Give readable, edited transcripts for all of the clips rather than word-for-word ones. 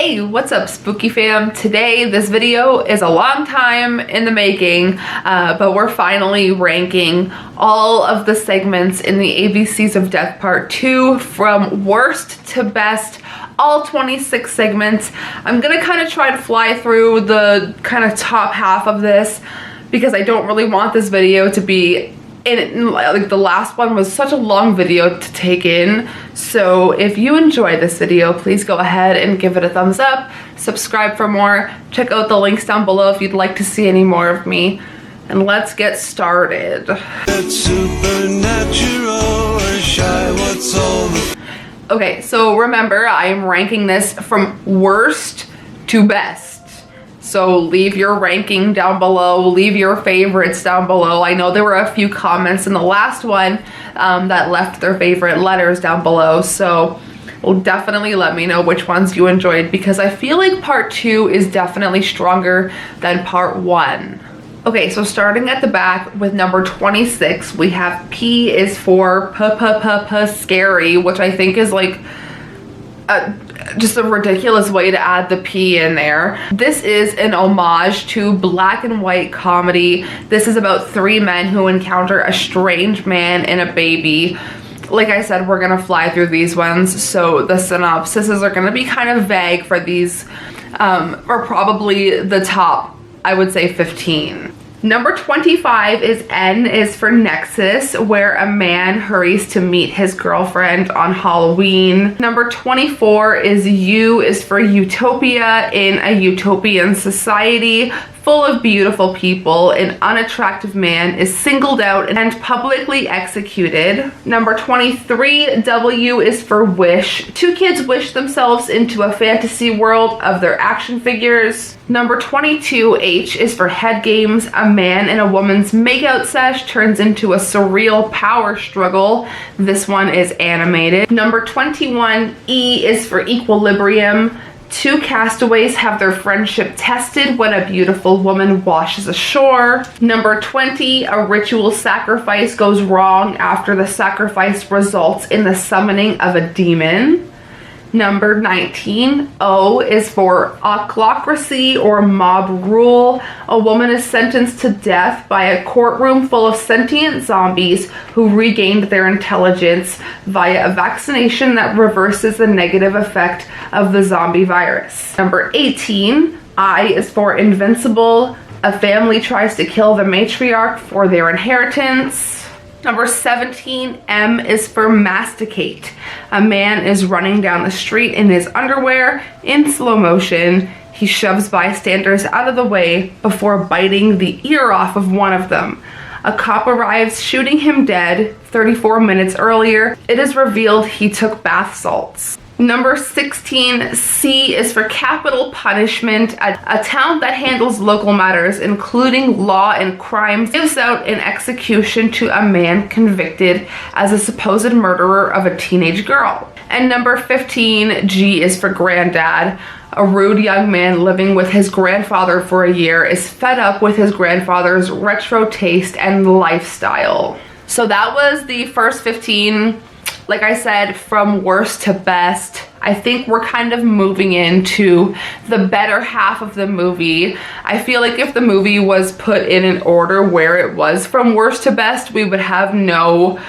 Hey, what's up, Spooky fam? Today, this video is a long time in the making, but we're finally ranking all of the segments in the ABCs of Death Part 2 from worst to best, all 26 segments. I'm gonna kind of try to fly through the kind of top half of this because I don't really want this video to be like the last one was such a long video to take in. So if you enjoy this video, please go ahead and give it a thumbs up, subscribe for more, check out the links down below if you'd like to see any more of me, and let's get started. Okay, so remember, I am ranking this from worst to best. So leave your ranking down below, leave your favorites down below. I know there were a few comments in the last one that left their favorite letters down below, so well, definitely let me know which ones you enjoyed because I feel like part 2 is definitely stronger than part 1. Okay, so starting at the back with number 26, we have P is for scary, which I think is like just a ridiculous way to add the P in there. This is an homage to black and white comedy. This is about 3 men who encounter a strange man and a baby. Like I said, we're gonna fly through these ones, so the synopsises are gonna be kind of vague for these, or probably the top, I would say 15. Number 25 is N is for Nexus, where a man hurries to meet his girlfriend on Halloween. Number 24 is U is for Utopia. In a utopian society full of beautiful people, an unattractive man is singled out and publicly executed. Number 23, W is for Wish. 2 kids wish themselves into a fantasy world of their action figures. Number 22, H is for Head Games. A man and a woman's makeout sesh turns into a surreal power struggle. This one is animated. Number 21, E is for Equilibrium. 2 castaways have their friendship tested when a beautiful woman washes ashore. Number 20, a ritual sacrifice goes wrong after the sacrifice results in the summoning of a demon. Number 19, O is for ochlocracy or mob rule. A woman is sentenced to death by a courtroom full of sentient zombies who regained their intelligence via a vaccination that reverses the negative effect of the zombie virus. Number 18, I is for invincible. A family tries to kill the matriarch for their inheritance. Number 17, M is for masticate. A man is running down the street in his underwear in slow motion. He shoves bystanders out of the way before biting the ear off of one of them. A cop arrives, shooting him dead. 34 minutes earlier, it is revealed he took bath salts. Number 16, C is for capital punishment. A town that handles local matters, including law and crimes, gives out an execution to a man convicted as a supposed murderer of a teenage girl. And number 15, G is for granddad. A rude young man living with his grandfather for a year is fed up with his grandfather's retro taste and lifestyle. So that was the first 15. Like I said, from worst to best. I think we're kind of moving into the better half of the movie. I feel like if the movie was put in an order where it was from worst to best, we would have no,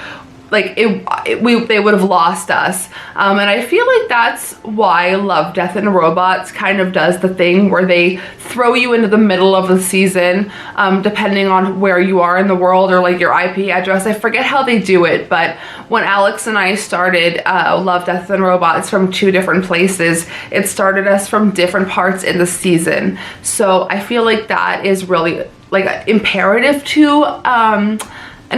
like, they would have lost us. And I feel like that's why Love, Death, and Robots kind of does the thing where they throw you into the middle of the season, depending on where you are in the world or like your IP address. I forget how they do it, but when Alex and I started Love, Death, and Robots from 2 different places, it started us from different parts in the season. So I feel like that is really like imperative to an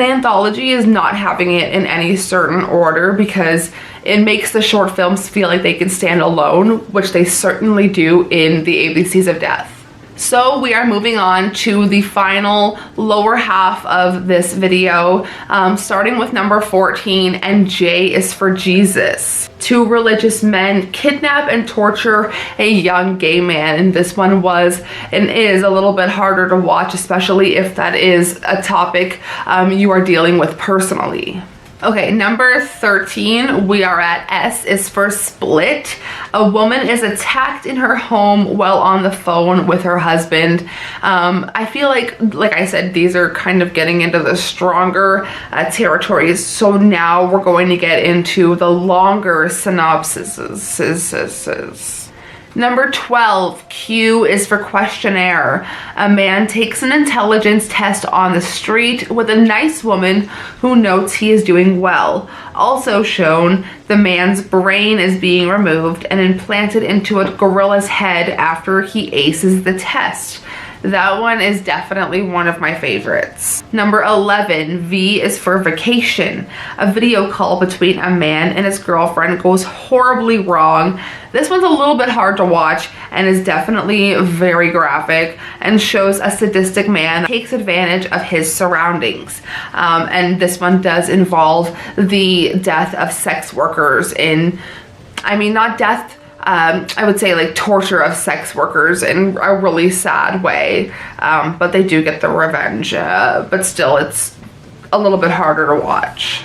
anthology is not having it in any certain order because it makes the short films feel like they can stand alone, which they certainly do in the ABCs of Death. So we are moving on to the final lower half of this video, starting with number 14, and J is for Jesus. 2 religious men kidnap and torture a young gay man, and this one was and is a little bit harder to watch, especially if that is a topic you are dealing with personally. Okay, number 13, we are at S is for Split. A woman is attacked in her home while on the phone with her husband. I feel like I said, these are kind of getting into the stronger territories. So now we're going to get into the longer synopsises. Number 12, Q is for questionnaire. A man takes an intelligence test on the street with a nice woman who notes he is doing well. Also shown, the man's brain is being removed and implanted into a gorilla's head after he aces the test. That one is definitely one of my favorites. Number 11, V is for vacation. A video call between a man and his girlfriend goes horribly wrong. This one's a little bit hard to watch and is definitely very graphic and shows a sadistic man that takes advantage of his surroundings. And this one does involve the death of sex workers not death, I would say like torture of sex workers in a really sad way, but they do get the revenge, but still it's a little bit harder to watch.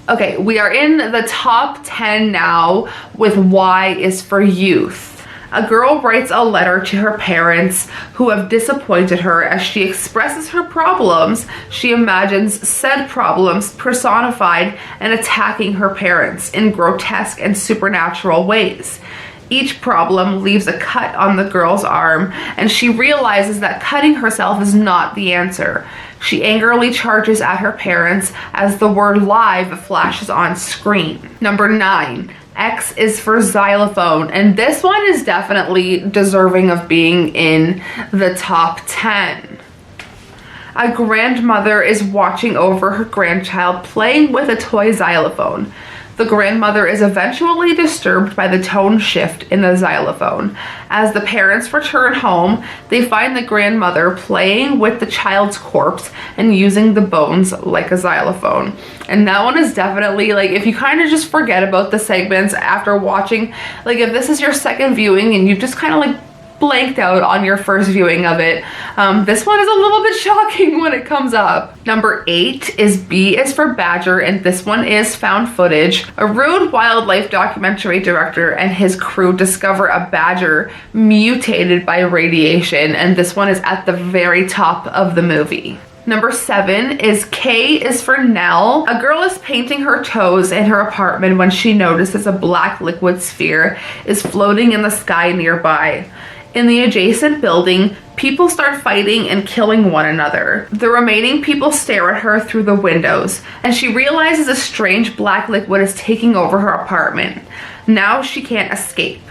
Okay, we are in the top 10 now with Y is for youth. A girl writes a letter to her parents who have disappointed her. As she expresses her problems, she imagines said problems personified and attacking her parents in grotesque and supernatural ways. Each problem leaves a cut on the girl's arm, and she realizes that cutting herself is not the answer. She angrily charges at her parents as the word live flashes on screen. Number 9, X is for xylophone, and this one is definitely deserving of being in the top 10. A grandmother is watching over her grandchild playing with a toy xylophone. The grandmother is eventually disturbed by the tone shift in the xylophone. As the parents return home, they find the grandmother playing with the child's corpse and using the bones like a xylophone. And that one is definitely, like, if you kind of just forget about the segments after watching, like if this is your second viewing and you've just kind of like blanked out on your first viewing of it, this one is a little bit shocking when it comes up. Number 8 is B is for Badger, and this one is found footage. A rude wildlife documentary director and his crew discover a badger mutated by radiation, and this one is at the very top of the movie. Number 7 is K is for Nell. A girl is painting her toes in her apartment when she notices a black liquid sphere is floating in the sky nearby. In the adjacent building, people start fighting and killing one another. The remaining people stare at her through the windows, and she realizes a strange black liquid is taking over her apartment. Now she can't escape.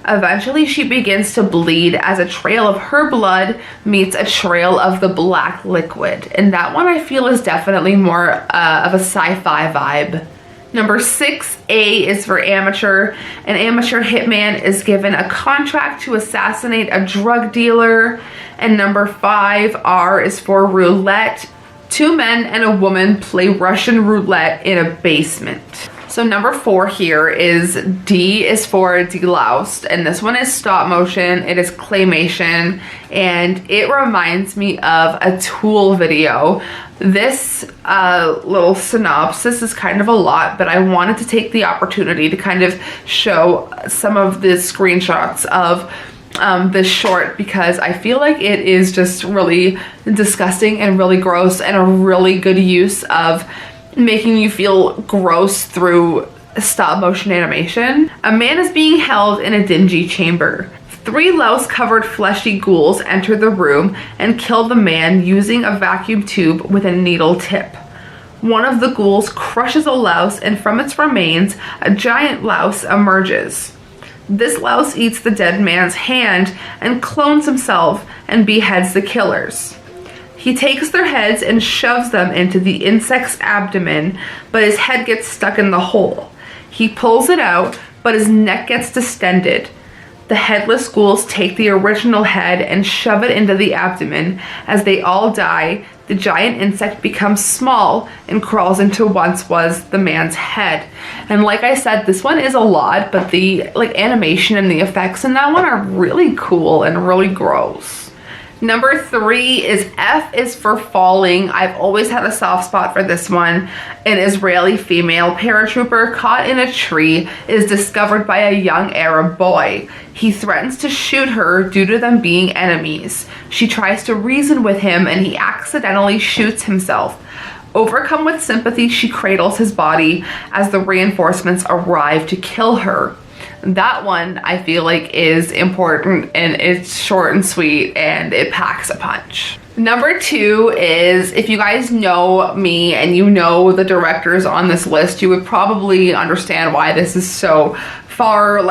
Eventually, she begins to bleed as a trail of her blood meets a trail of the black liquid. And that one I feel is definitely more of a sci-fi vibe. Number 6A is for amateur. An amateur hitman is given a contract to assassinate a drug dealer. And number 5R is for roulette. 2 men and a woman play Russian roulette in a basement. So number 4 here is D is for Deloused, and this one is stop motion. It is claymation, and it reminds me of a Tool video. This little synopsis is kind of a lot, but I wanted to take the opportunity to kind of show some of the screenshots of this short, because I feel like it is just really disgusting and really gross, and a really good use of making you feel gross through stop motion animation. A man is being held in a dingy chamber. 3 louse-covered fleshy ghouls enter the room and kill the man using a vacuum tube with a needle tip. One of the ghouls crushes a louse, and from its remains, a giant louse emerges. This louse eats the dead man's hand and clones himself and beheads the killers. He takes their heads and shoves them into the insect's abdomen, but his head gets stuck in the hole. He pulls it out, but his neck gets distended. The headless ghouls take the original head and shove it into the abdomen. As they all die, the giant insect becomes small and crawls into once was the man's head. And like I said, this one is a lot, but the animation and the effects in that one are really cool and really gross. Number 3 is F is for Falling. I've always had a soft spot for this one. An Israeli female paratrooper caught in a tree is discovered by a young Arab boy. He threatens to shoot her due to them being enemies. She tries to reason with him and he accidentally shoots himself. Overcome with sympathy, she cradles his body as the reinforcements arrive to kill her. That one I feel like is important, and it's short and sweet and it packs a punch. Number 2 is, if you guys know me and you know the directors on this list, you would probably understand why this is so far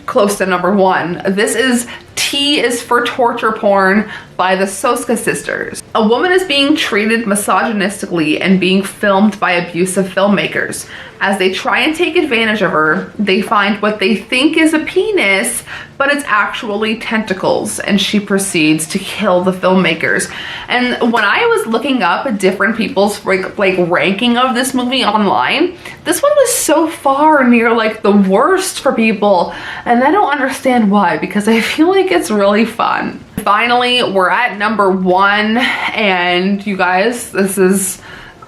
close to number 1. This is T is for Torture Porn by the Soska sisters. A woman is being treated misogynistically and being filmed by abusive filmmakers. As they try and take advantage of her, they find what they think is a penis, but it's actually tentacles, and she proceeds to kill the filmmakers. And when I was looking up different people's ranking of this movie online, this one was so far near the worst for people, and I don't understand why, because I feel like it's really fun. Finally, we're at number 1, and you guys, this is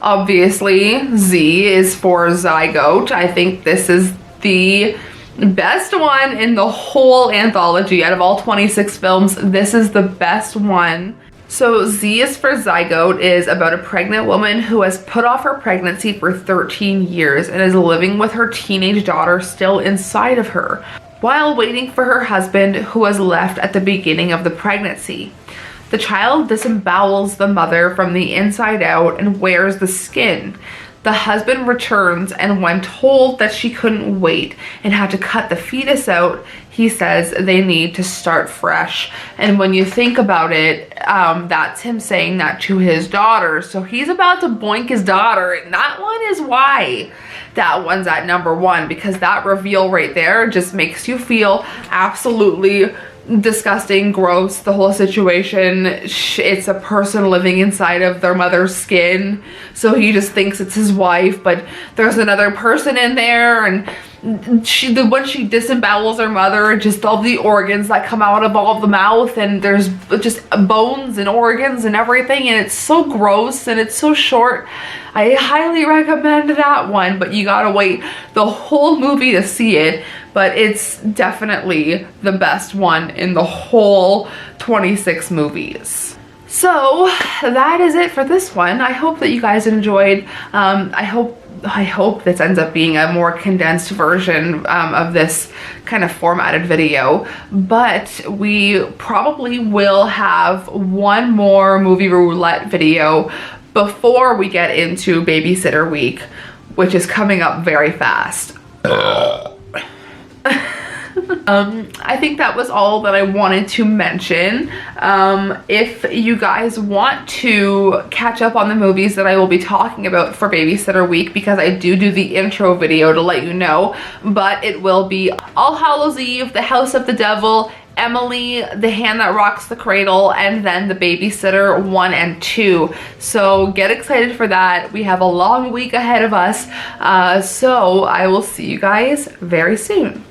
obviously Z is for Zygote. I think this is the best one in the whole anthology. Out of all 26 films, this is the best one. So Z is for Zygote is about a pregnant woman who has put off her pregnancy for 13 years and is living with her teenage daughter still inside of her, while waiting for her husband, who was left at the beginning of the pregnancy. The child disembowels the mother from the inside out and wears the skin. The husband returns, and when told that she couldn't wait and had to cut the fetus out, he says they need to start fresh. And when you think about it, that's him saying that to his daughter. So he's about to boink his daughter, and that one is why that one's at number 1, because that reveal right there just makes you feel absolutely disgusting, gross, the whole situation. It's a person living inside of their mother's skin, so he just thinks it's his wife, but there's another person in there, and when she disembowels her mother, just all the organs that come out of all the mouth, and there's just bones and organs and everything, and it's so gross and it's so short. I highly recommend that one, but you gotta wait the whole movie to see it. But it's definitely the best one in the whole 26 movies. So that is it for this one. I hope that you guys enjoyed. I hope this ends up being a more condensed version of this kind of formatted video, but we probably will have one more movie roulette video before we get into Babysitter Week, which is coming up very fast. I think that was all that I wanted to mention. If you guys want to catch up on the movies that I will be talking about for Babysitter Week, because I do the intro video to let you know, but it will be All Hallows Eve, The House of the Devil, Emily, The Hand That Rocks the Cradle, and then The Babysitter 1 and 2. So get excited for that. We have a long week ahead of us. So I will see you guys very soon.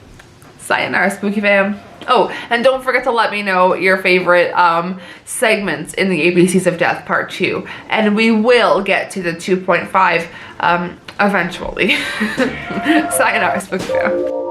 Sayonara, Spooky fam. Oh, and don't forget to let me know your favorite segments in the ABCs of Death Part 2. And we will get to the 2.5 eventually. Sayonara, Spooky fam.